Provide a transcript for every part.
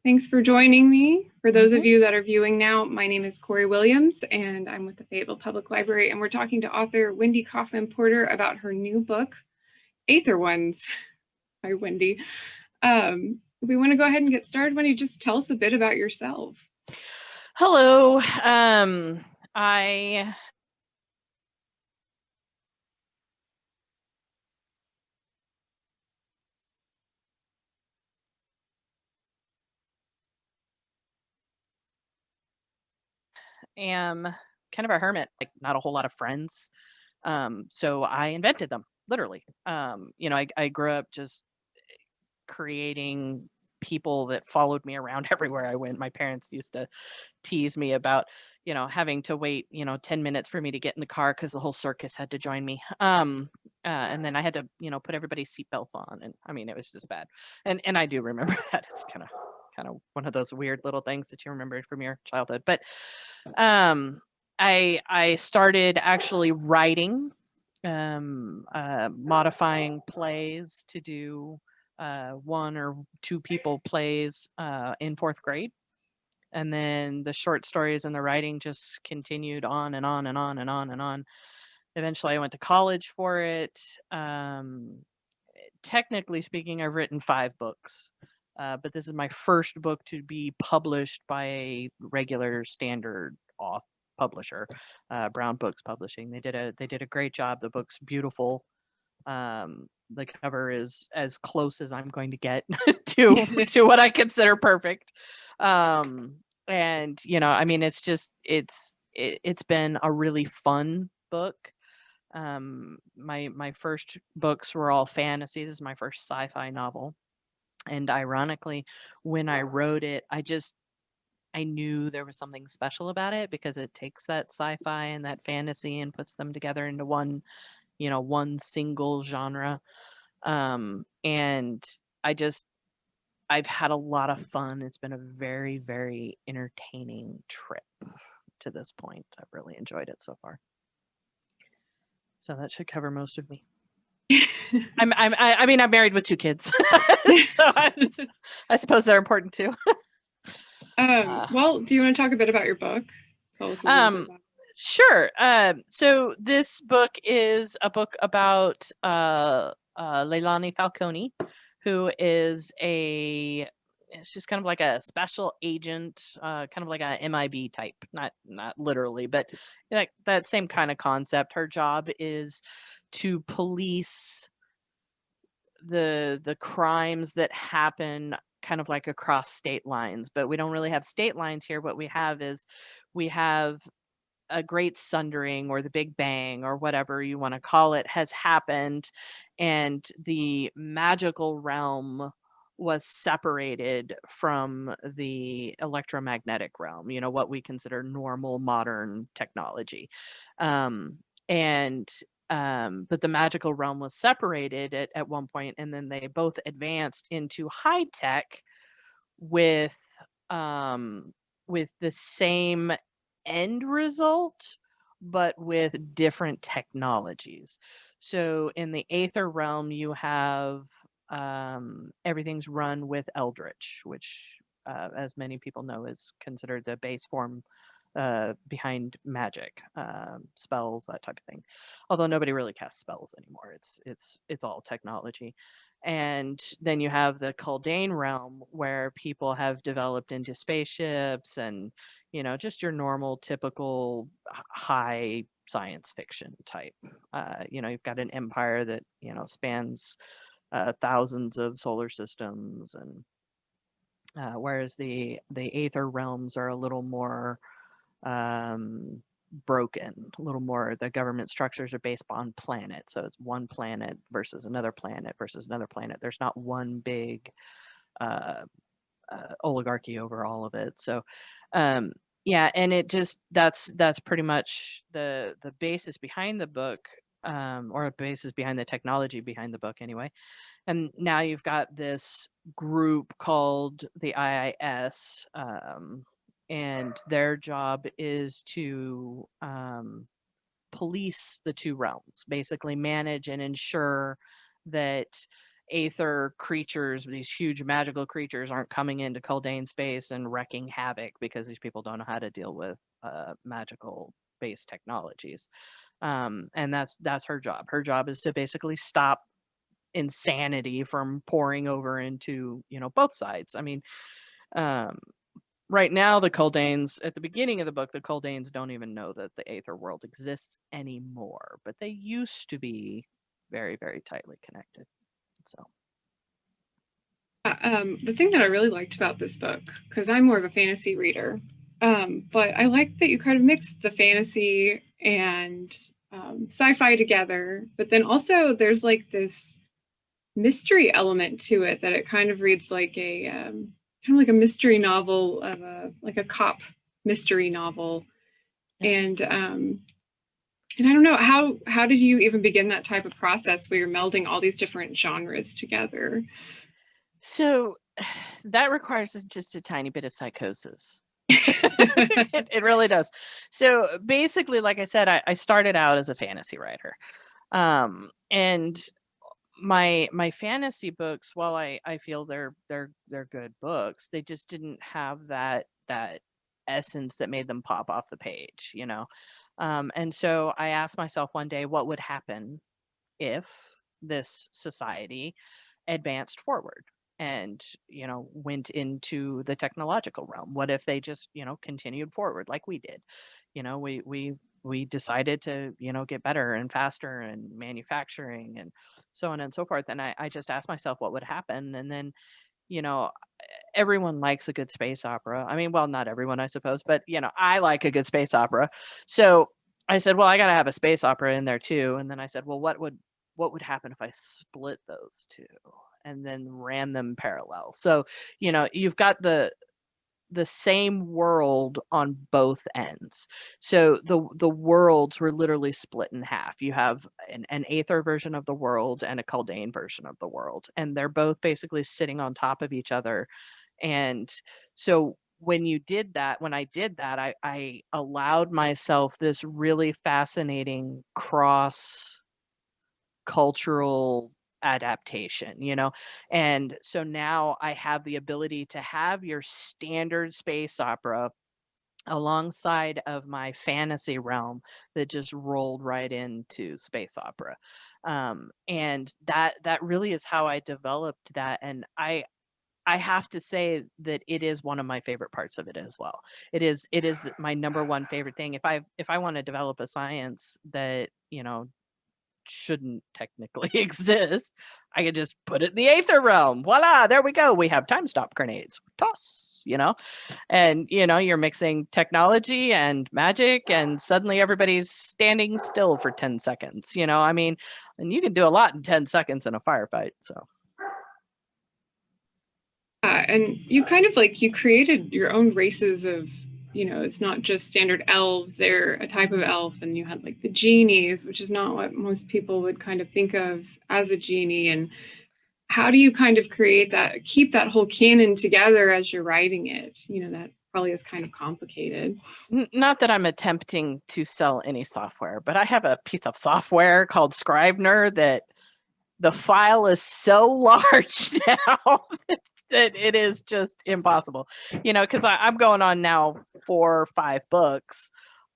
Thanks for joining me. For those of Mhm. you that are viewing now, my name is Corey Williams, and I'm with the Fayetteville Public Library, and we're talking to author Wendi Coffman-Porter about her new book, Aether Ones by Wendi. We want to go ahead and get started. Wendi, just tell us a bit about yourself. Hello. I am kind of a hermit, like not a whole lot of friends. So I invented them, literally. I grew up just creating people that followed me around everywhere I went. My parents used to tease me about, having to wait, 10 minutes for me to get in the car because the whole circus had to join me. And then I had to, put everybody's seatbelts on. And I mean, it was just bad. And I do remember that. It's kind of one of those weird little things that you remember from your childhood. But I started actually writing, modifying plays to do one or two people plays in fourth grade. And then the short stories and the writing just continued on and on and on and on and on. Eventually, I went to college for it. Technically speaking, I've written 5 books, but this is my first book to be published by a regular standard off publisher, Brown Books Publishing. They did a great job. The book's beautiful. The cover is as close as I'm going to get to what I consider perfect. And I mean, it's been a really fun book. My first books were all fantasy. This is my first sci-fi novel. And ironically, when I wrote it, I knew there was something special about it because it takes that sci-fi and that fantasy and puts them together into one single genre. And I've had a lot of fun. It's been a very, very entertaining trip to this point. I've really enjoyed it so far. So that should cover most of me. I mean, I'm married with 2 kids, so I suppose they're important too. Well, do you want to talk a bit about your book? Tell us a little bit about it. Sure. So this book is a book about Leilani Falcone, who is she's kind of like a special agent, kind of like a MIB type, not literally, but like that same kind of concept. Her job is to police the crimes that happen kind of like across state lines, but we don't really have state lines here. What we have is we have a great sundering or the big bang or whatever you want to call it has happened, and the magical realm was separated from the electromagnetic realm, what we consider normal modern technology. And But the magical realm was separated at one point, and then they both advanced into high tech with um with the same end result, but with different technologies. So in the Aether realm, you have everything's run with Eldritch, which, as many people know, is considered the base form behind magic, spells, that type of thing. Although nobody really casts spells anymore. It's all technology. And then you have the Kaldane realm, where people have developed into spaceships and, just your normal, typical high science fiction type. You've got an empire that, spans thousands of solar systems, and whereas the Aether realms are a little more broken, a little more. The government structures are based on planets, so it's one planet versus another planet versus another planet. There's not one big oligarchy over all of it. So yeah, and that's pretty much the basis behind the book, or a basis behind the technology behind the book anyway. And now you've got this group called the IIS, and their job is to police the 2 realms, basically manage and ensure that Aether creatures, these huge magical creatures, aren't coming into Kaldane space and wrecking havoc because these people don't know how to deal with magical based technologies. And that's her job. Her job is to basically stop insanity from pouring over into, you know, both sides. I mean, um, right now the Kaldanes, at the beginning of the book, the Kaldanes don't even know that the Aether world exists anymore, but they used to be very, very tightly connected. So The thing that I really liked about this book, because I'm more of a fantasy reader, but I like that you kind of mixed the fantasy and sci-fi together, but then also there's like this mystery element to it that it kind of reads like a kind of like a mystery novel of a like a cop mystery novel. yeah. And I don't know, how did you even begin that type of process where you're melding all these different genres together? So that requires just a tiny bit of psychosis. It really does. So basically, like I said, I started out as a fantasy writer. And my fantasy books, while I feel they're good books, they just didn't have that essence that made them pop off the page, you know. And so I asked myself one day, what would happen if this society advanced forward and, you know, went into the technological realm? What if they just, you know, continued forward like we did? You know, we decided to, you know, get better and faster and manufacturing and so on and so forth. And I just asked myself what would happen. And then, you know, everyone likes a good space opera. I mean, well, not everyone, I suppose, but you know, I like a good space opera. So I said, well, I got to have a space opera in there too. And then I said, well, what would happen if I split those two and then ran them parallel? So, you know, you've got the same world on both ends. So the worlds were literally split in half. You have an Aether version of the world and a Kaldane version of the world, and they're both basically sitting on top of each other. And so when I did that, I allowed myself this really fascinating cross cultural adaptation, you know? And so now I have the ability to have your standard space opera alongside of my fantasy realm that just rolled right into space opera. And that really is how I developed that. And I have to say that it is one of my favorite parts of it as well. It is my number one favorite thing. If I want to develop a science that, you know, shouldn't technically exist, I could just put it in the Aether realm. Voila, there we go. We have time stop grenades. Toss, you know? And, you know, you're mixing technology and magic, and suddenly everybody's standing still for 10 seconds, you know? I mean, and you can do a lot in 10 seconds in a firefight. So, And you kind of like you created your own races of, you know, it's not just standard elves, they're a type of elf, and you had like the genies, which is not what most people would kind of think of as a genie. And how do you kind of create that, keep that whole canon together as you're writing it? You know, that probably is kind of complicated. not that I'm attempting to sell any software, but I have a piece of software called Scrivener that the file is so large now that it is just impossible, you know, because I'm going on now 4 or 5 books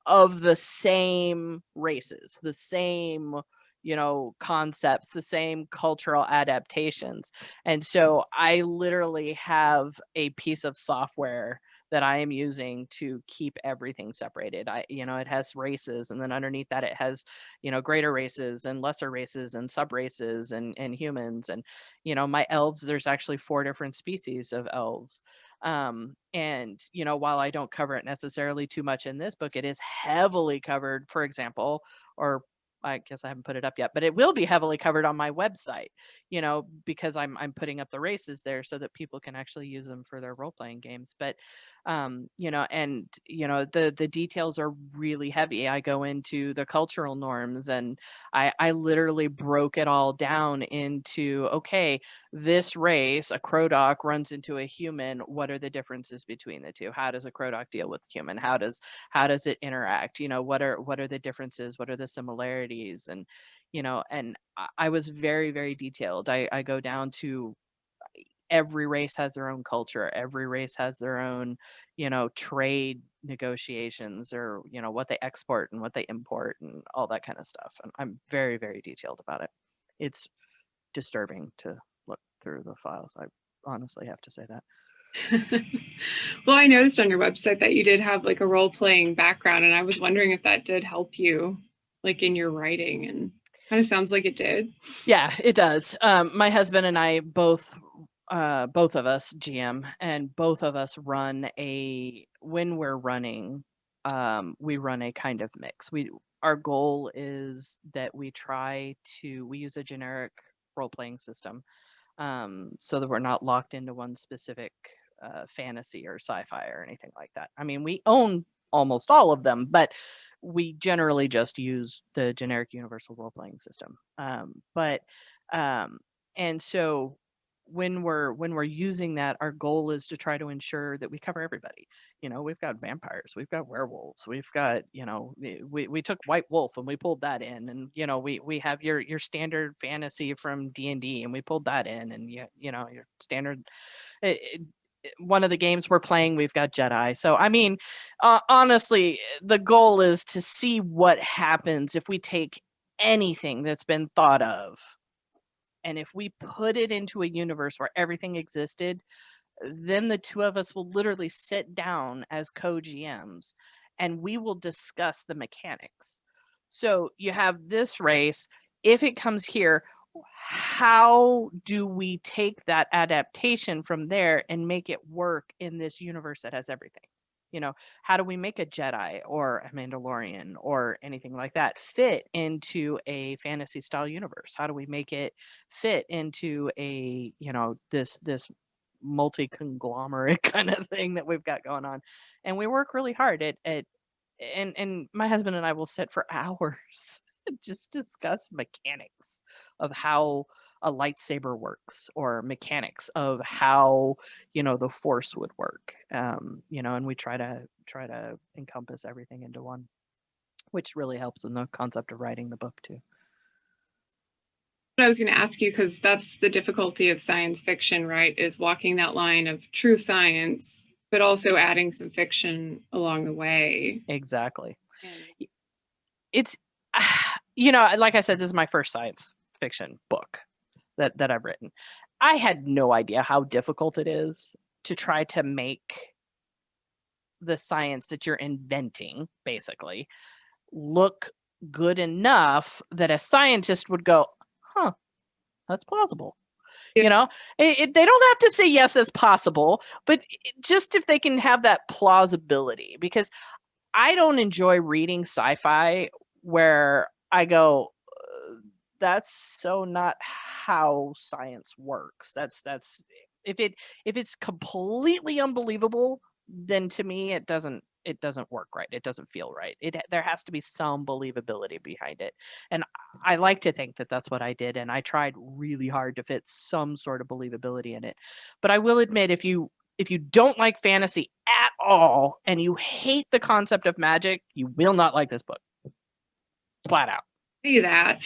of the same races, the same, you know, concepts, the same cultural adaptations. And so I literally have a piece of software that I am using to keep everything separated. You know, it has races, and then underneath that it has, you know, greater races and lesser races and sub races and humans. And, you know, my elves, there's actually 4 different species of elves. And, you know, while I don't cover it necessarily too much in this book, it is heavily covered, for example, or I guess I haven't put it up yet, but it will be heavily covered on my website, you know, because I'm putting up the races there so that people can actually use them for their role playing games. But you know, and you know, the details are really heavy. I go into the cultural norms, and I literally broke it all down into, okay, this race, a Crodoc, runs into a human. What are the differences between the two? How does a Crodoc deal with human? How does it interact? You know, what are the differences? What are the similarities? communities, and and I was very, very detailed. I go down to every race has their own culture. Every race has their own, trade negotiations, or, what they export and what they import and all that kind of stuff. And I'm very, very detailed about it. It's disturbing to look through the files. I honestly have to say that. Well, I noticed on your website that you did have like a role-playing background, and I was wondering if that did help you like in your writing, and kind of sounds like it did. Yeah, it does. My husband and I both of us GM, and both of us when we're running, we run a kind of mix. Our goal is that we use a generic role-playing system, so that we're not locked into one specific fantasy or sci-fi or anything like that. I mean, we own almost all of them, but we generally just use the generic universal role-playing system. But and so when we're using that, our goal is to try to ensure that we cover everybody. We've got vampires, we've got werewolves, we've got, we took White Wolf and we pulled that in, and we have your standard fantasy from D&D, and we pulled that in, and your standard one of the games we're playing, we've got Jedi. So I mean, honestly, the goal is to see what happens if we take anything that's been thought of, and if we put it into a universe where everything existed, then the two of us will literally sit down as co-GMs and we will discuss the mechanics. So you have this race. If it comes here, how do we take that adaptation from there and make it work in this universe that has everything? How do we make a Jedi or a Mandalorian or anything like that fit into a fantasy style universe? How do we make it fit into a, this multi-conglomerate kind of thing that we've got going on? And we work really hard and my husband and I will sit for hours just discuss mechanics of how a lightsaber works, or mechanics of how the force would work. And we try to encompass everything into one, which really helps in the concept of writing the book too. I was going to ask you, because that's the difficulty of science fiction, right? Is walking that line of true science, but also adding some fiction along the way. Exactly. And It's like I said, this is my first science fiction book that I've written. I had no idea how difficult it is to try to make the science that you're inventing basically look good enough that a scientist would go, huh, that's plausible. yeah. They don't have to say yes, as possible, but just if they can have that plausibility, because I don't enjoy reading sci-fi where I go, that's so not how science works. That's if it's completely unbelievable, then to me it doesn't work right. It doesn't feel right. There has to be some believability behind it. And I like to think that that's what I did, and I tried really hard to fit some sort of believability in it. But I will admit, if you don't like fantasy at all and you hate the concept of magic, you will not like this book. Flat out. Say that.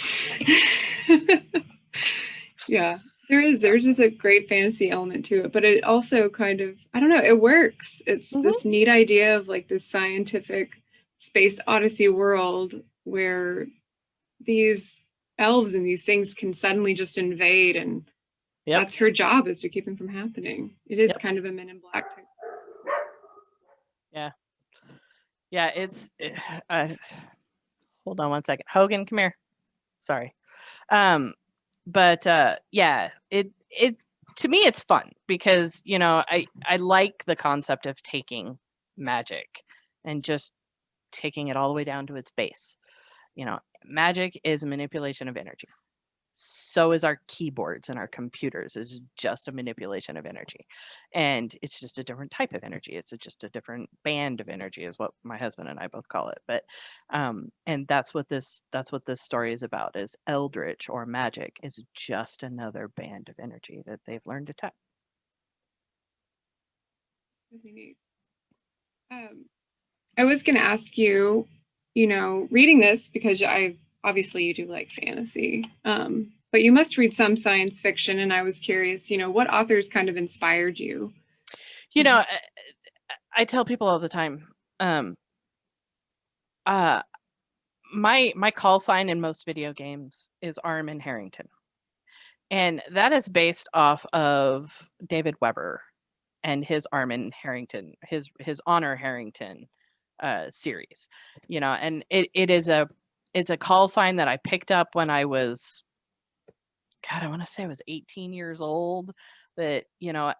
Yeah. There's just a great fantasy element to it, but it also kind of, I don't know, it works. It's this neat idea of like this scientific space odyssey world where these elves and these things can suddenly just invade, and that's her job, is to keep them from happening. It is kind of a Men in Black type. Yeah, it's hold on one second. Hogan, come here. Sorry. But yeah, it to me it's fun because I like the concept of taking magic and just taking it all the way down to its base. Magic is a manipulation of energy. So is our keyboards and our computers is just a manipulation of energy, and it's just a different type of energy. It's just a different band of energy is what my husband and I both call it. But and that's what this story is about, is eldritch or magic is just another band of energy that they've learned to tap. I was going to ask you, reading this, because obviously you do like fantasy, but you must read some science fiction. And I was curious, what authors kind of inspired you? You know, I tell people all the time, um, uh, my call sign in most video games is Armin Harrington, and that is based off of David Weber and his Armin Harrington, his Honor Harrington series. And it's a call sign that I picked up when I was, God, I want to say I was 18 years old, that,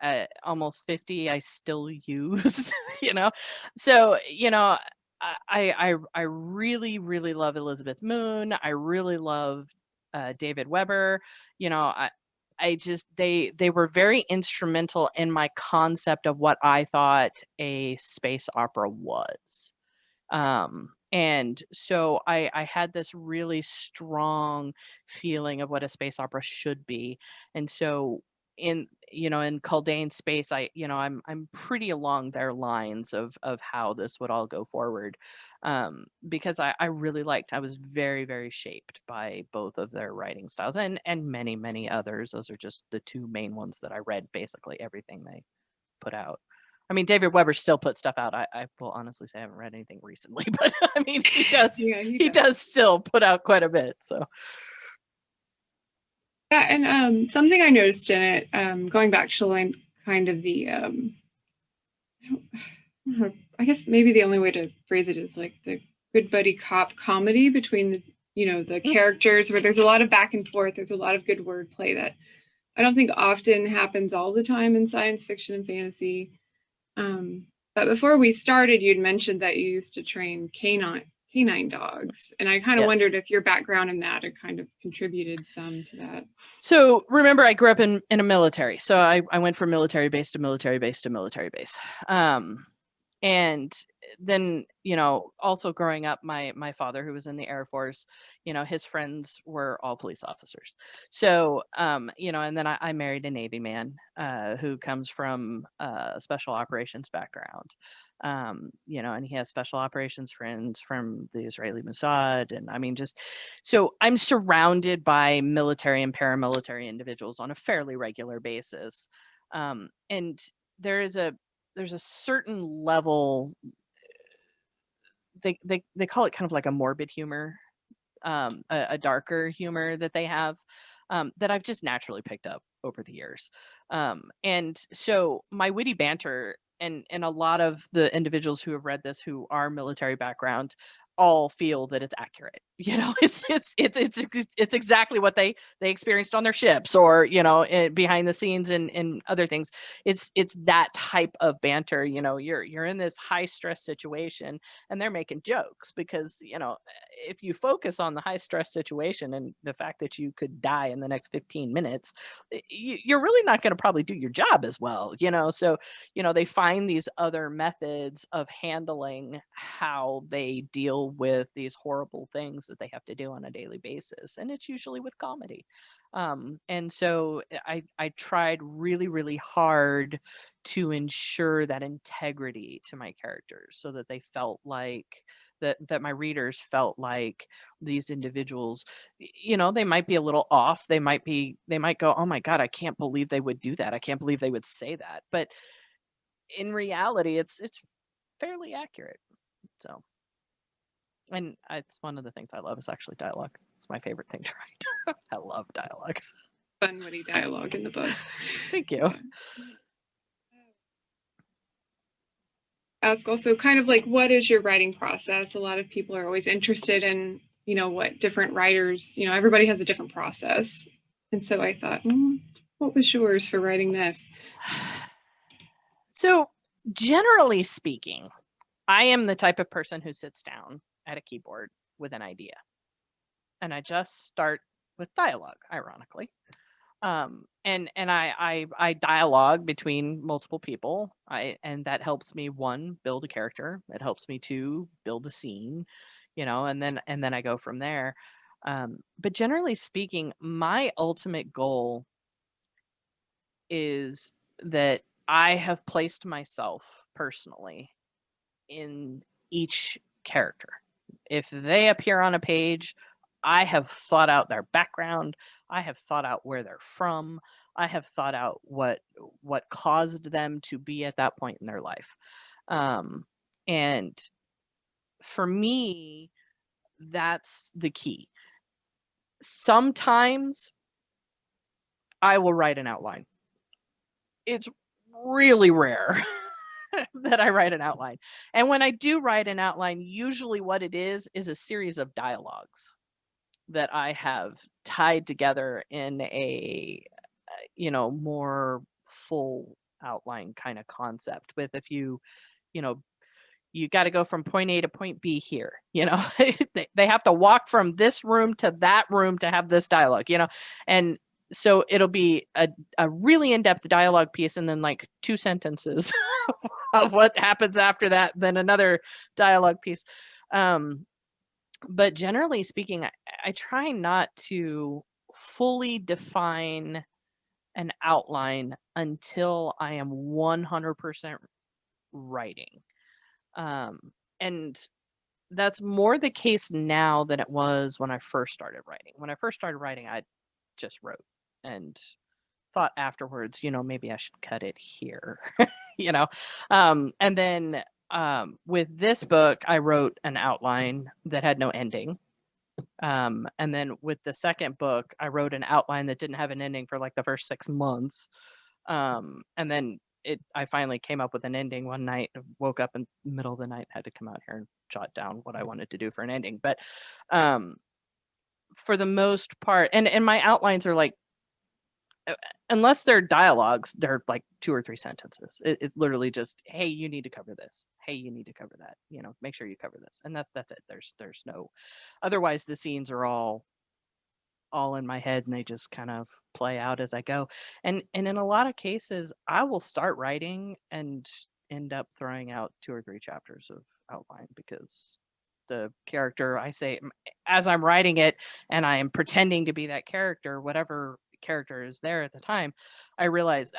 at almost 50, I still use, you know? So, I really, really love Elizabeth Moon. I really love David Weber. I just, they were very instrumental in my concept of what I thought a space opera was. And so I had this really strong feeling of what a space opera should be. And so in Caldane Space, I'm pretty along their lines of how this would all go forward. Because I really liked, I was very, very shaped by both of their writing styles, and many, many others. Those are just the two main ones that I read basically everything they put out. I mean, David Weber still puts stuff out. I will honestly say I haven't read anything recently, but I mean, he does. Yeah, He does still put out quite a bit. So yeah, and something I noticed in it, going back to line, kind of the, I guess maybe the only way to phrase it is like the good buddy cop comedy between the characters, where there's a lot of back and forth. There's a lot of good wordplay that I don't think often happens all the time in science fiction and fantasy. But before we started, you'd mentioned that you used to train canine dogs, and I kind of yes. wondered if your background in that had kind of contributed some to that. So remember, I grew up in a military. So I went from military base to military base to military base. And then, also growing up, my father, who was in the Air Force, his friends were all police officers. So, and then I married a Navy man who comes from a special operations background. And he has special operations friends from the Israeli Mossad. And I mean, just so I'm surrounded by military and paramilitary individuals on a fairly regular basis. And there's a certain level, they call it kind of like a morbid humor, a darker humor that they have, that I've just naturally picked up over the years. And so my witty banter, and a lot of the individuals who have read this who are military background all feel that it's accurate. It's exactly what they experienced on their ships, or behind the scenes and other things. It's that type of banter. You're in this high stress situation, and they're making jokes because if you focus on the high stress situation and the fact that you could die in the next 15 minutes, you're really not going to probably do your job as well. So they find these other methods of handling how they deal with these horrible things that they have to do on a daily basis, and it's usually with comedy. And so I tried really, really hard to ensure that integrity to my characters, so that they felt like that my readers felt like these individuals, they might be a little off. They might go, oh my God, I can't believe they would do that. I can't believe they would say that. But in reality, it's fairly accurate. So, and it's one of the things I love is actually dialogue. It's my favorite thing to write. I love dialogue. Fun, witty dialogue in the book. Thank you. Ask also kind of like, what is your writing process? A lot of people are always interested in, what different writers, everybody has a different process. And so I thought, what was yours for writing this? So generally speaking, I am the type of person who sits down at a keyboard with an idea, and I just start with dialogue, ironically. And I dialogue between multiple people. And that helps me, one, build a character. It helps me, two, build a scene, and then I go from there. But generally speaking, my ultimate goal is that I have placed myself personally in each character. If they appear on a page, I have thought out their background. I have thought out where they're from. I have thought out what caused them to be at that point in their life. And for me, that's the key. Sometimes I will write an outline. It's really rare that I write an outline. And when I do write an outline, usually what it is a series of dialogues that I have tied together in a, more full outline kind of concept with a few, you know, you got to go from point A to point B here, they have to walk from this room to that room to have this dialogue, and so it'll be a really in-depth dialogue piece and then like 2 sentences of what happens after that, then another dialogue piece. But generally speaking, I try not to fully define an outline until I am 100% writing. And that's more the case now than it was when I first started writing. When I first started writing, I just wrote and thought afterwards, maybe I should cut it here, and then with this book, I wrote an outline that had no ending. And then with the second book, I wrote an outline that didn't have an ending for like the first 6 months. And then I finally came up with an ending one night, woke up in the middle of the night, had to come out here and jot down what I wanted to do for an ending. But for the most part, and my outlines are like, unless they're dialogues, they're like 2 or 3 sentences. It's literally just, hey, you need to cover this. Hey, you need to cover that. Make sure you cover this. And that's it. There's no, otherwise the scenes are all in my head and they just kind of play out as I go. And in a lot of cases, I will start writing and end up throwing out 2 or 3 chapters of outline because the character, I say, as I'm writing it and I am pretending to be that character, whatever character is there at the time, I realize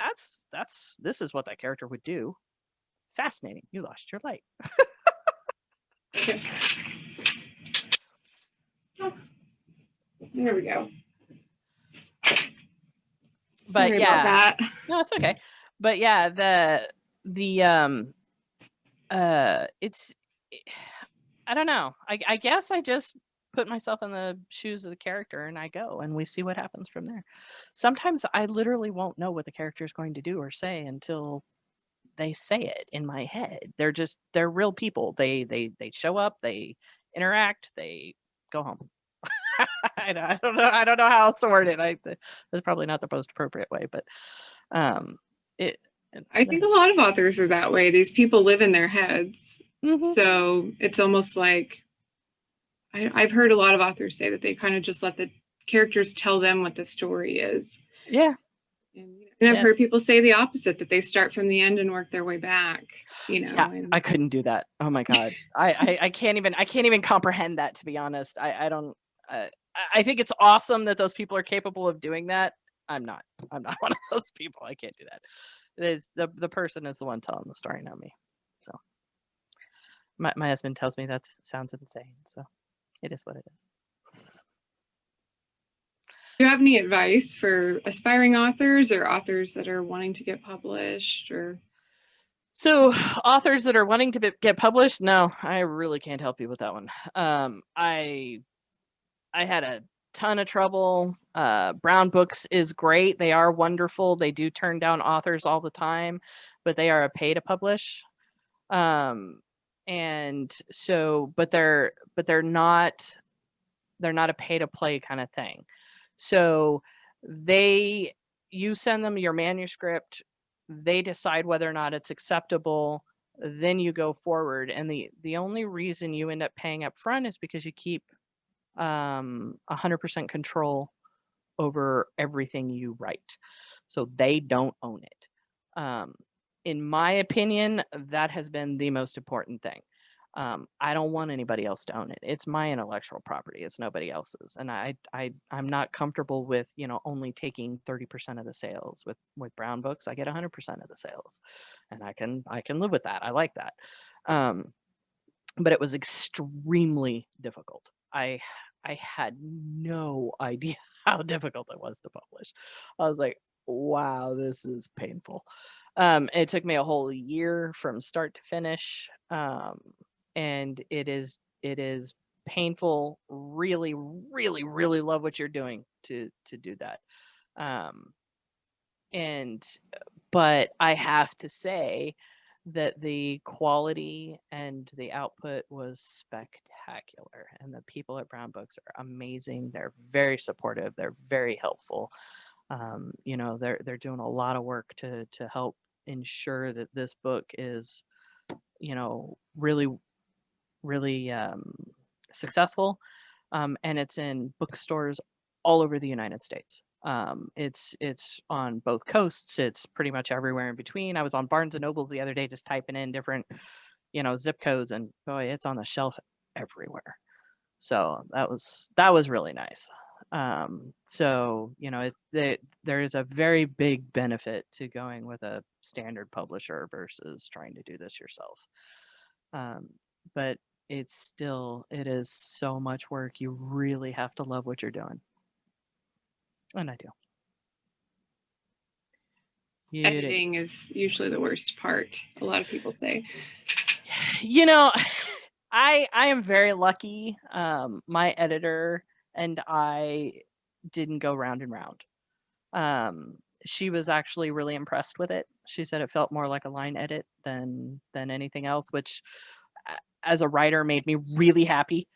this is what that character would do. Fascinating. You lost your light. There we go. But Sorry yeah, about that. no, it's okay. But yeah, it's, I don't know. I guess I just put myself in the shoes of the character and I go and we see what happens from there. Sometimes I literally won't know what the character is going to do or say until they say it in my head. They're real people. They show up, they interact, they go home. I don't know. I don't know how else to word it. That's probably not the most appropriate way, but it. I think a lot of authors are that way. These people live in their heads. Mm-hmm. So it's almost like I've heard a lot of authors say that they kind of just let the characters tell them what the story is. Yeah. And I've heard people say the opposite, that they start from the end and work their way back. Yeah, I couldn't do that. Oh my God. I can't even comprehend that, to be honest. I don't, I think it's awesome that those people are capable of doing that. I'm not one of those people. I can't do that. It is the person is the one telling the story, not me. So my husband tells me that sounds insane. So it is what it is. Do you have any advice for aspiring authors or authors that are wanting to get published? Or so authors that are wanting to get published? No, I really can't help you with that one. I had a ton of trouble. Brown Books is great. They are wonderful. They do turn down authors all the time, but they are a pay to publish. And so, but they're not a pay to play kind of thing. So you send them your manuscript, they decide whether or not it's acceptable, then you go forward. And the only reason you end up paying up front is because you keep 100% control over everything you write. So they don't own it. In my opinion, that has been the most important thing. I don't want anybody else to own it. It's my intellectual property. It's nobody else's. And I'm not comfortable with, only taking 30% of the sales. With Brown Books, I get 100% of the sales, and I can live with that. I like that. But it was extremely difficult. I I had no idea how difficult it was to publish. I was like, wow, this is painful. It took me a whole year from start to finish. And it is painful. Really, really, really love what you're doing to do that. Um, and but I have to say that the quality and the output was spectacular, and the people at Brown Books are amazing. They're very supportive. They're very helpful. They're doing a lot of work to help ensure that this book is, really, really successful, and it's in bookstores all over the United States. It's on both coasts. It's pretty much everywhere in between. I was on Barnes and Nobles the other day just typing in different, zip codes, and boy, it's on the shelf everywhere. So that was really nice. There is a very big benefit to going with a standard publisher versus trying to do this yourself. Um, but it is so much work. You really have to love what you're doing. And I do. You do. Editing is usually the worst part, a lot of people say. You know, I am very lucky. My editor and I didn't go round and round. She was actually really impressed with it. She said it felt more like a line edit than anything else, which as a writer made me really happy.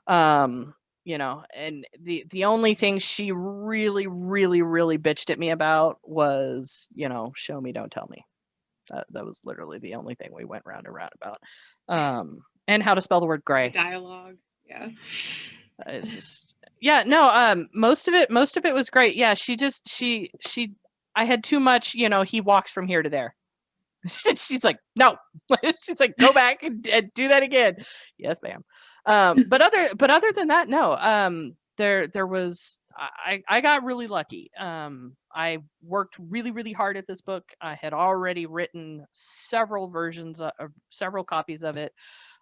And the only thing she really, really, really bitched at me about was, show me, don't tell me. That was literally the only thing we went round and round about. And how to spell the word gray. Dialogue. Yeah. It's just, yeah, no, most of it was great. Yeah, I had too much, he walks from here to there. She's like, no. She's like, go back and do that again. Yes, ma'am. But other than that, no. There was I got really lucky. I worked really, really hard at this book. I had already written several several copies of it.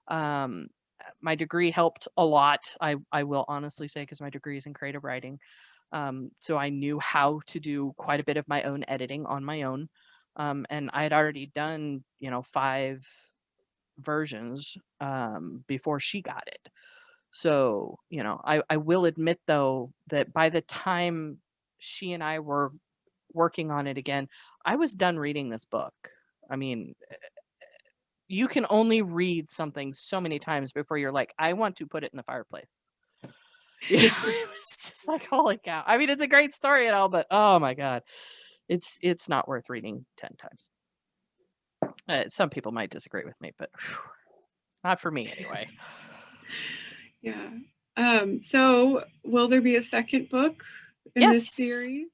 My degree helped a lot. I will honestly say, because my degree is in creative writing. So I knew how to do quite a bit of my own editing on my own. And I had already done, 5 versions before she got it. So, I will admit, though, that by the time she and I were working on it again, I was done reading this book. I mean, you can only read something so many times before you're like, I want to put it in the fireplace. It was just like, holy cow. I mean, it's a great story and all, but oh my God, it's not worth reading 10 times. Some people might disagree with me, but whew, not for me anyway. Yeah. So will there be a second book in this series?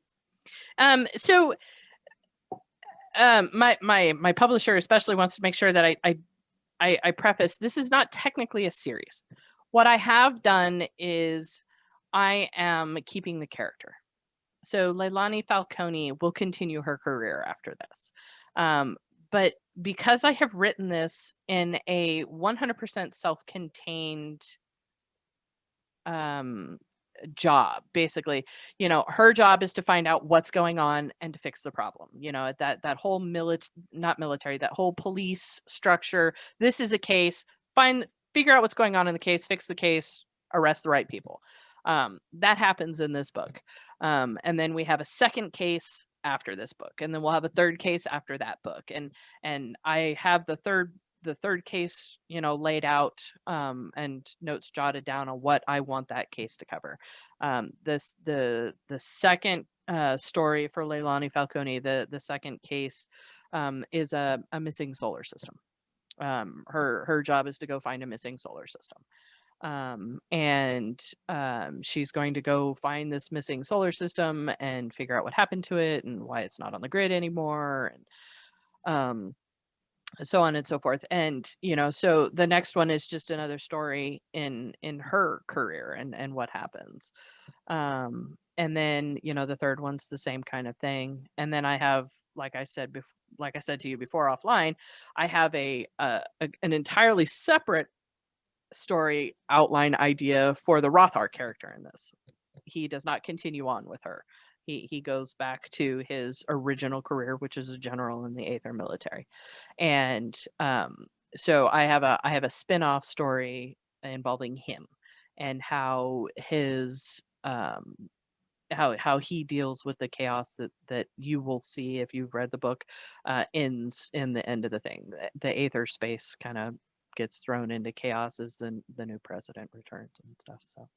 So my publisher especially wants to make sure that I preface, this is not technically a series. What I have done is I am keeping the character. So Leilani Falcone will continue her career after this. But because I have written this in a 100% self-contained job, basically, her job is to find out what's going on and to fix the problem. That whole not military, that whole police structure. This is a case, figure out what's going on in the case, fix the case, arrest the right people. That happens in this book. And then we have a second case after this book, and then we'll have a third case after that book. And I have the third case, laid out, and notes jotted down on what I want that case to cover. The second story for Leilani Falcone, the second case, is a missing solar system. Her job is to go find a missing solar system. She's going to go find this missing solar system and figure out what happened to it and why it's not on the grid anymore, and so on and so forth. And so the next one is just another story in her career and what happens. And then the third one's the same kind of thing. And then I have, like I said to you before offline, I have an entirely separate story outline idea for the Rothar character in this. He does not continue on with her. He goes back to his original career, which is a general in the Aether military. And so I have a spin-off story involving him and how his how he deals with the chaos that you will see if you've read the book ends in the end of the thing. The Aether space kind of gets thrown into chaos as the new president returns and stuff. So,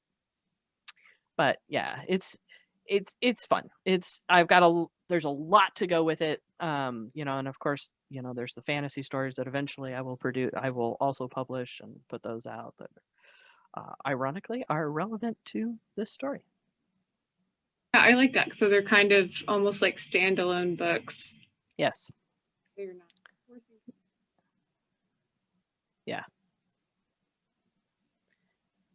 but yeah, it's fun. There's a lot to go with it. And of course, there's the fantasy stories that eventually I will also publish and put those out that ironically are relevant to this story. Yeah, I like that. So they're kind of almost like standalone books. Yes. They're not forcing. Yeah.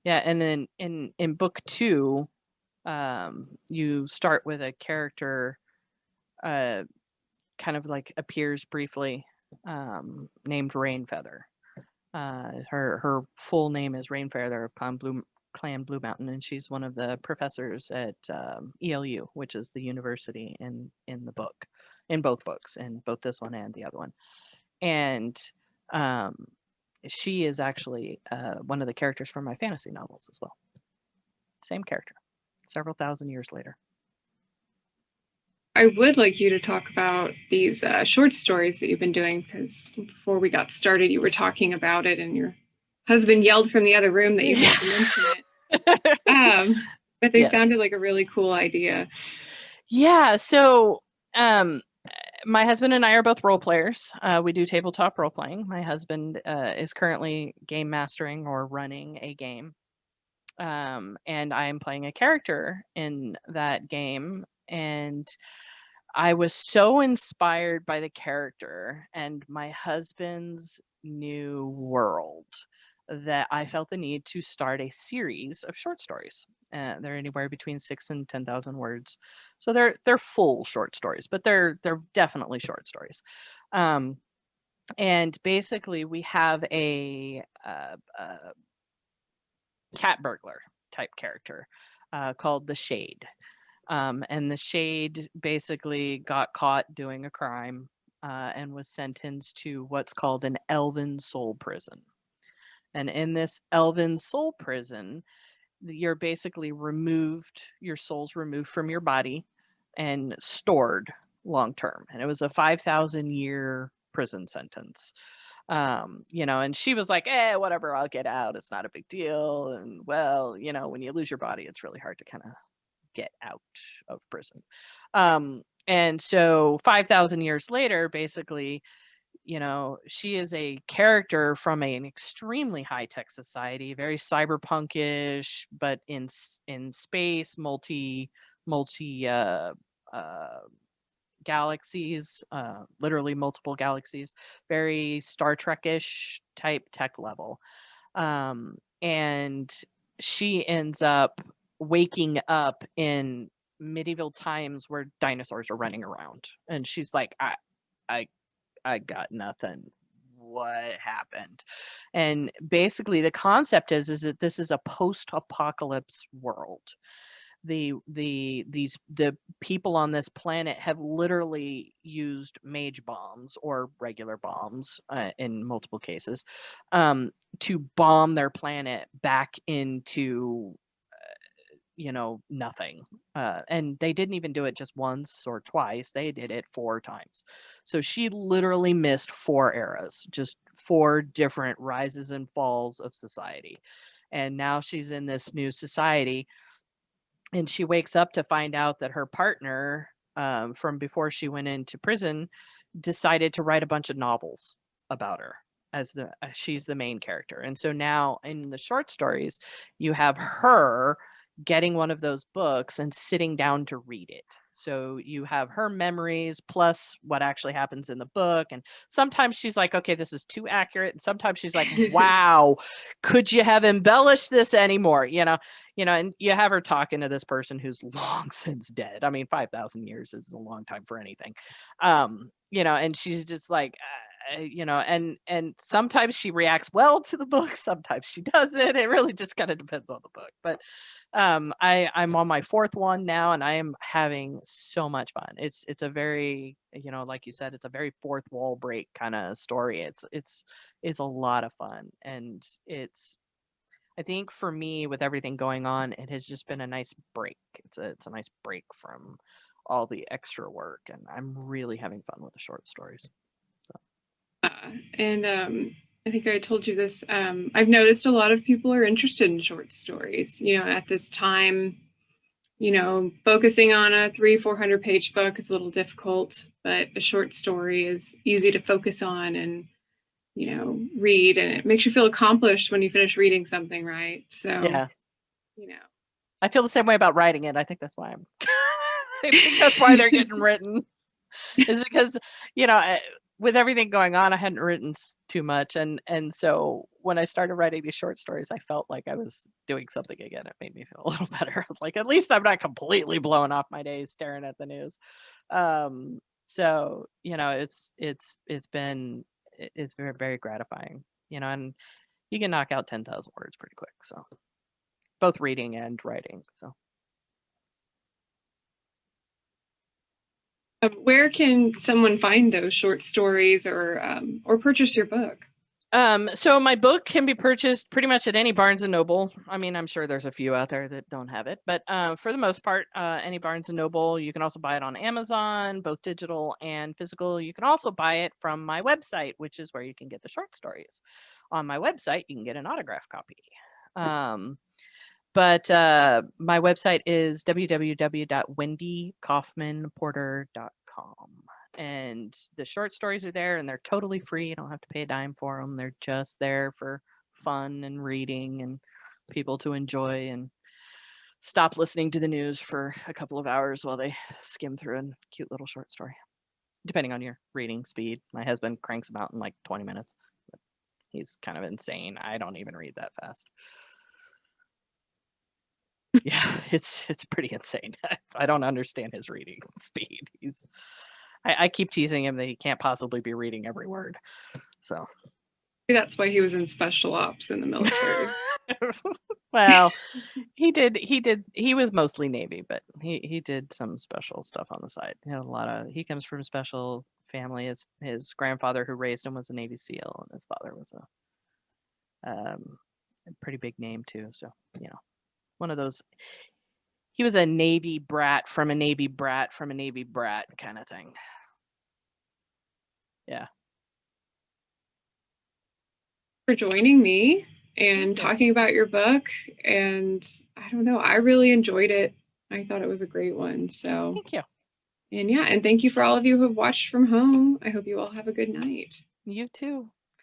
Yeah, and then in book 2, you start with a character kind of like appears briefly, named Rainfeather. Her full name is Rainfeather of Clan Blue Mountain, and she's one of the professors at ELU, which is the university in the book, in both books, in both this one and the other one. And she is actually one of the characters from my fantasy novels as well. Same character, several thousand years later. I would like you to talk about these short stories that you've been doing, because before we got started, you were talking about it, and your husband yelled from the other room that you had to mention it. But they sounded like a really cool idea. Yeah. So, my husband and I are both role players. We do tabletop role playing. My husband is currently game mastering or running a game. And I am playing a character in that game. And I was so inspired by the character and my husband's new world that I felt the need to start a series of short stories. They're anywhere between 6,000 and 10,000 words, so they're full short stories, but they're definitely short stories. And basically, we have a cat burglar type character called the Shade. And the Shade basically got caught doing a crime and was sentenced to what's called an elven soul prison. And in this elven soul prison, you're basically your soul's removed from your body and stored long term. And it was a 5,000 year prison sentence. And she was like, whatever, I'll get out. It's not a big deal. And well, when you lose your body, it's really hard to kind of get out of prison. And so 5,000 years later, basically, she is a character from an extremely high-tech society, very cyberpunkish, but in space, multi galaxies, literally multiple galaxies, very Star Trek-ish type tech level. And she ends up waking up in medieval times where dinosaurs are running around, and she's like, I got nothing. What happened? And basically the concept is that this is a post-apocalypse world. The people on this planet have literally used mage bombs or regular bombs in multiple cases to bomb their planet back into nothing. And they didn't even do it just once or twice. They did it 4 times. So she literally missed 4 eras, just 4 different rises and falls of society. And now she's in this new society, and she wakes up to find out that her partner from before she went into prison decided to write a bunch of novels about her as she's the main character. And so now in the short stories, you have her getting one of those books and sitting down to read it. So you have her memories plus what actually happens in the book. And sometimes she's like, okay, this is too accurate. And sometimes she's like, wow, could you have embellished this anymore? And you have her talking to this person who's long since dead. I mean, 5,000 years is a long time for anything. And she's just like, you know, and sometimes she reacts well to the book, sometimes she doesn't. It really just kind of depends on the book. But I'm on my fourth one now, and I am having so much fun. It's a very, you know, like you said, it's a very fourth wall break kind of story. It's a lot of fun, and it's, I think for me, with everything going on, it has just been a nice break. It's a nice break from all the extra work, and I'm really having fun with the short stories. So. And I think I told you this. I've noticed a lot of people are interested in short stories. You know, at this time, you know, focusing on a 300-400 page book is a little difficult, but a short story is easy to focus on and, you know, read, and it makes you feel accomplished when you finish reading something, right? So, Yeah, you know. I feel the same way about writing it. I think that's why I'm. I think that's why they're getting written. Is because, you know, with everything going on, I hadn't written too much, and so when I started writing these short stories, I felt like I was doing something again. It made me feel a little better. I was like, at least I'm not completely blowing off my days staring at the news. So you know, it's been, it's very, very gratifying. You know, and you can knock out 10,000 words pretty quick. So both reading and writing. So. Where can someone find those short stories or purchase your book? So my book can be purchased pretty much at any Barnes and Noble. I mean, I'm sure there's a few out there that don't have it, but for the most part, any Barnes and Noble. You can also buy it on Amazon, both digital and physical. You can also buy it from my website, which is where you can get the short stories. On my website, you can get an autograph copy. But my website is www.wendycoffmanporter.com. And the short stories are there, and they're totally free. You don't have to pay a dime for them. They're just there for fun and reading and people to enjoy and stop listening to the news for a couple of hours while they skim through a cute little short story, depending on your reading speed. My husband cranks them out in like 20 minutes. But he's kind of insane. I don't even read that fast. Yeah, it's pretty insane. I don't understand his reading speed. I keep teasing him that he can't possibly be reading every word. So That's why he was in special ops in the military. well, he was mostly Navy, but he did some special stuff on the side. He had a lot of, he comes from a special family. His grandfather who raised him was a Navy SEAL, and his father was a pretty big name too. So, you know, one of those, he was a Navy brat from a Navy brat from a Navy brat kind of thing. Yeah. For joining me and talking about your book. And I don't know, I really enjoyed it. I thought it was a great one. So Thank you. And yeah, and thank you for all of you who have watched from home. I hope you all have a good night. You too.